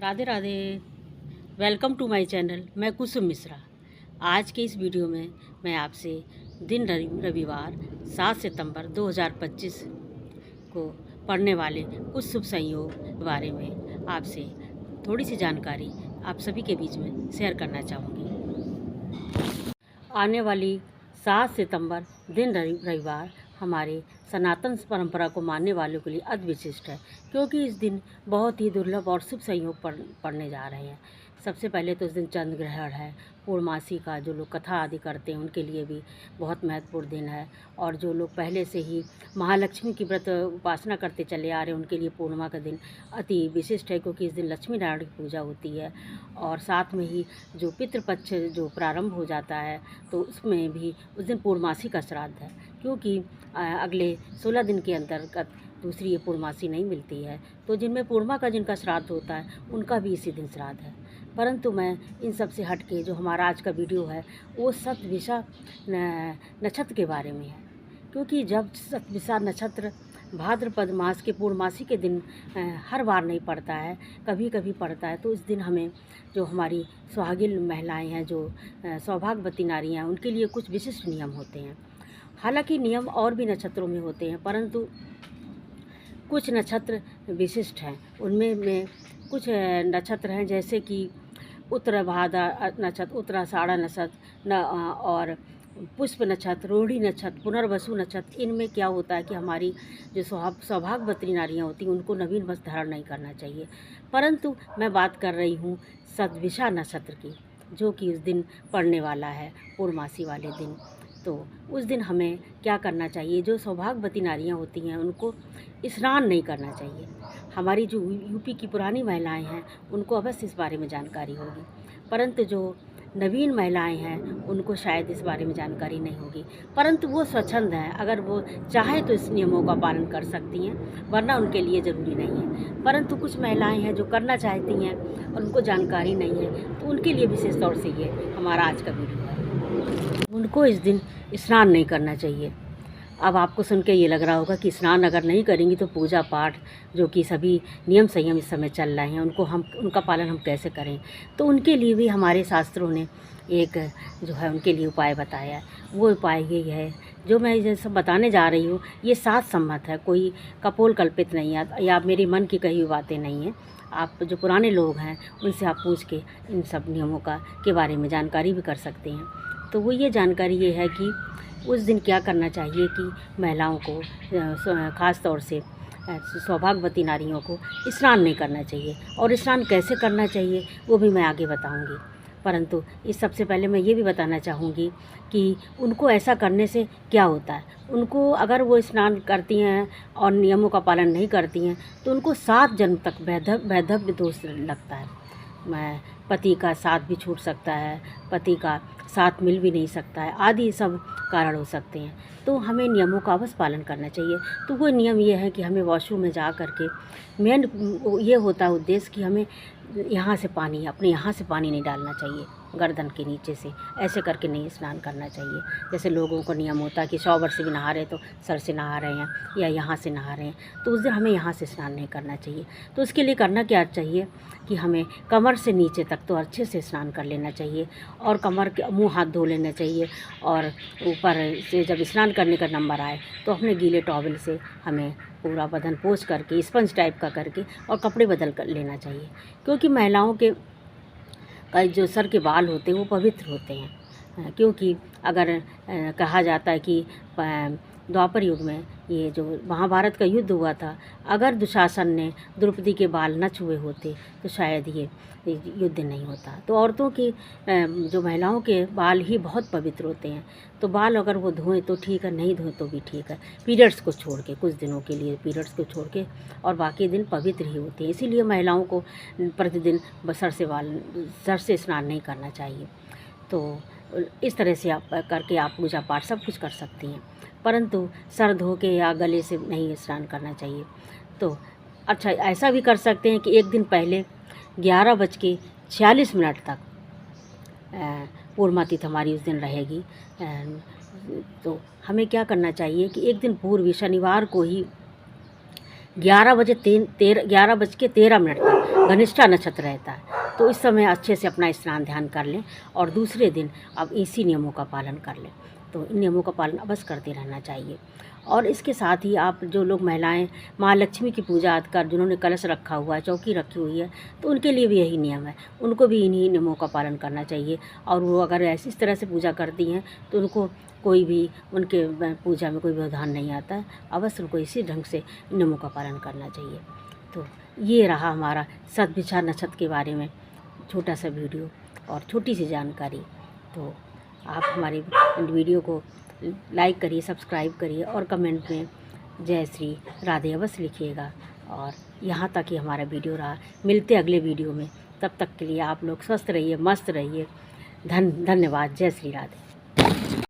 Radhe Radhe. Welcome to my channel. मैं कुसुम मिश्रा। आज के इस वीडियो में मैं आपसे दिन रविवार 7 सितंबर 2025 को पढ़ने वाले कुछ शुभ संयोग के बारे में आपसे थोड़ी सी जानकारी आप सभी के बीच में शेयर करना चाहूँगी। आने वाली 7 सितंबर दिन रविवार हमारे सनातन परंपरा को मानने वालों के लिए अति विशिष्ट है, क्योंकि इस दिन बहुत ही दुर्लभ और शुभ संयोग पड़ने जा रहे हैं। सबसे पहले तो इस दिन चंद्र ग्रहण है। पूर्णमासी का जो लोग कथा आदि करते हैं उनके लिए भी बहुत महत्वपूर्ण दिन है, और जो लोग पहले से ही महालक्ष्मी की व्रत उपासना करते चले आ रहे हैं उनके लिए पूर्णिमा का दिन अति विशिष्ट है, क्योंकि इस दिन लक्ष्मी नारायण की पूजा होती है। और साथ में ही जो पितृपक्ष जो प्रारंभ हो जाता है तो उसमें भी उस दिन पूर्णमासी का श्राद्ध है, क्योंकि अगले 16 दिन के अंतर्गत दूसरी ये पूर्णमासी नहीं मिलती है। तो जिनमें पूर्णिमा का जिनका श्राद्ध होता है उनका भी इसी दिन श्राद्ध है। परंतु मैं इन सब से हट के जो हमारा आज का वीडियो है वो सतभिषा नक्षत्र के बारे में है, क्योंकि जब सतभिषा नक्षत्र भाद्रपद मास के पूर्णमासी के दिन हर बार नहीं पड़ता है, कभी कभी पड़ता है, तो इस दिन हमें जो हमारी सुहागिन महिलाएं हैं, जो सौभाग्यवती नारियां हैं, उनके लिए कुछ विशिष्ट नियम होते हैं। हालांकि नियम और भी नक्षत्रों में होते हैं, परंतु कुछ नक्षत्र विशिष्ट हैं। उनमें में कुछ नक्षत्र हैं जैसे कि उत्तराभाद्र नक्षत्र, उत्तराषाढ़ा नक्षत्र और पुष्प नक्षत्र, रोहिणी नक्षत्र, पुनर्वसु नक्षत्र। इनमें क्या होता है कि हमारी जो सौभाग्यवती नारियाँ होती हैं उनको नवीन वस्त्र धारण नहीं करना चाहिए। परंतु मैं बात कर रही हूँ सतभिषा नक्षत्र की, जो कि उस दिन पड़ने वाला है पूर्णमासी वाले दिन। तो उस दिन हमें क्या करना चाहिए? जो सौभाग्यवती नारियाँ होती हैं उनको स्नान नहीं करना चाहिए। हमारी जो यूपी की पुरानी महिलाएं हैं उनको अवश्य इस बारे में जानकारी होगी, परंतु जो नवीन महिलाएं हैं उनको शायद इस बारे में जानकारी नहीं होगी। परंतु वो स्वच्छंद हैं, अगर वो चाहे तो इस नियमों का पालन कर सकती हैं, वरना उनके लिए ज़रूरी नहीं है। परंतु कुछ महिलाएं हैं जो करना चाहती हैं और उनको जानकारी नहीं है, तो उनके लिए विशेष तौर से ये हमारा आज का वीडियो है। उनको इस दिन स्नान नहीं करना चाहिए। अब आपको सुन के ये लग रहा होगा कि स्नान अगर नहीं करेंगी तो पूजा पाठ जो कि सभी नियम संयम इस समय चल रहे हैं उनका पालन हम कैसे करें? तो उनके लिए भी हमारे शास्त्रों ने एक जो है उनके लिए उपाय बताया है। वो उपाय ये है जो मैं ये सब बताने जा रही हूँ, ये शास्त्र सम्मत है, कोई कपोल कल्पित नहीं है या मेरे मन की कही हुई बातें नहीं हैं। आप जो पुराने लोग हैं उनसे आप पूछ के इन सब नियमों के बारे में जानकारी भी कर सकते हैं। तो वो ये जानकारी ये है कि उस दिन क्या करना चाहिए कि महिलाओं को, ख़ास तौर से सौभाग्यवती नारियों को स्नान नहीं करना चाहिए। और स्नान कैसे करना चाहिए वो भी मैं आगे बताऊंगी। परंतु इस सबसे पहले मैं ये भी बताना चाहूँगी कि उनको ऐसा करने से क्या होता है। उनको अगर वो स्नान करती हैं और नियमों का पालन नहीं करती हैं तो उनको 7 जन्म तक वैधव्य दोष लगता है। पति का साथ भी छूट सकता है, पति का साथ मिल भी नहीं सकता है, आदि सब कारण हो सकते हैं। तो हमें नियमों का अवश्य पालन करना चाहिए। तो वो नियम ये है कि हमें वॉशरूम में जा कर के मेन ये होता है उद्देश्य कि हमें अपने यहाँ से पानी नहीं डालना चाहिए, गर्दन के नीचे से ऐसे करके नहीं स्नान करना चाहिए। जैसे लोगों को नियम होता है कि शॉवर से भी नहा रहे तो सर से नहा रहे हैं या यहाँ से नहा रहे हैं, तो उस दिन हमें यहाँ से स्नान नहीं करना चाहिए। तो उसके लिए करना क्या चाहिए कि हमें कमर से नीचे तक तो अच्छे से स्नान कर लेना चाहिए, और कमर के मुँह हाथ धो लेना चाहिए। और ऊपर से जब स्नान करने का नंबर आए तो अपने गीले टॉवल से हमें पूरा बदन पोंछ करके स्पंज टाइप का करके और कपड़े बदल कर लेना चाहिए, क्योंकि महिलाओं के जो सर के बाल होते हैं वो पवित्र होते हैं। क्योंकि अगर कहा जाता है कि द्वापर युग में ये जो महाभारत का युद्ध हुआ था, अगर दुशासन ने द्रौपदी के बाल न छुए होते तो शायद ये युद्ध नहीं होता। तो औरतों की जो महिलाओं के बाल ही बहुत पवित्र होते हैं। तो बाल अगर वो धोएं तो ठीक है, नहीं धोएं तो भी ठीक है, पीरियड्स को छोड़ के, कुछ दिनों के लिए पीरियड्स को छोड़ के, और बाकी दिन पवित्र ही होते हैं। इसीलिए महिलाओं को प्रतिदिन सर से स्नान नहीं करना चाहिए। तो इस तरह से आप करके आप पूजा पाठ सब कुछ कर सकती हैं, परंतु सर धो के या गले से नहीं स्नान करना चाहिए। तो अच्छा, ऐसा भी कर सकते हैं कि एक दिन पहले 11:46 तक पूर्णिमा तिथि हमारी उस दिन रहेगी। तो हमें क्या करना चाहिए कि एक दिन पूर्व शनिवार को ही 11:13 तक घनिष्ठा नक्षत्र रहता है। तो इस समय अच्छे से अपना स्नान ध्यान कर लें और दूसरे दिन अब इसी नियमों का पालन कर लें। तो इन नियमों का पालन अवश्य करते रहना चाहिए। और इसके साथ ही आप जो लोग महिलाएं महालक्ष्मी की पूजा आदि कर, जिन्होंने कलश रखा हुआ है, चौकी रखी हुई है, तो उनके लिए भी यही नियम है, उनको भी इन्हीं नियमों का पालन करना चाहिए। और वो अगर इस तरह से पूजा करती हैं तो उनको कोई भी उनके पूजा में कोई व्यवधान नहीं आता है। अवश्य उनको इसी ढंग से नियमों का पालन करना चाहिए। तो ये रहा हमारा सतभिषा नक्षत्र के बारे में छोटा सा वीडियो और छोटी सी जानकारी। तो आप हमारे वीडियो को लाइक करिए, सब्सक्राइब करिए और कमेंट में जय श्री राधे अवश्य लिखिएगा। और यहाँ तक ही हमारा वीडियो रहा। मिलते अगले वीडियो में, तब तक के लिए आप लोग स्वस्थ रहिए, मस्त रहिए। धन्यवाद। जय श्री राधे।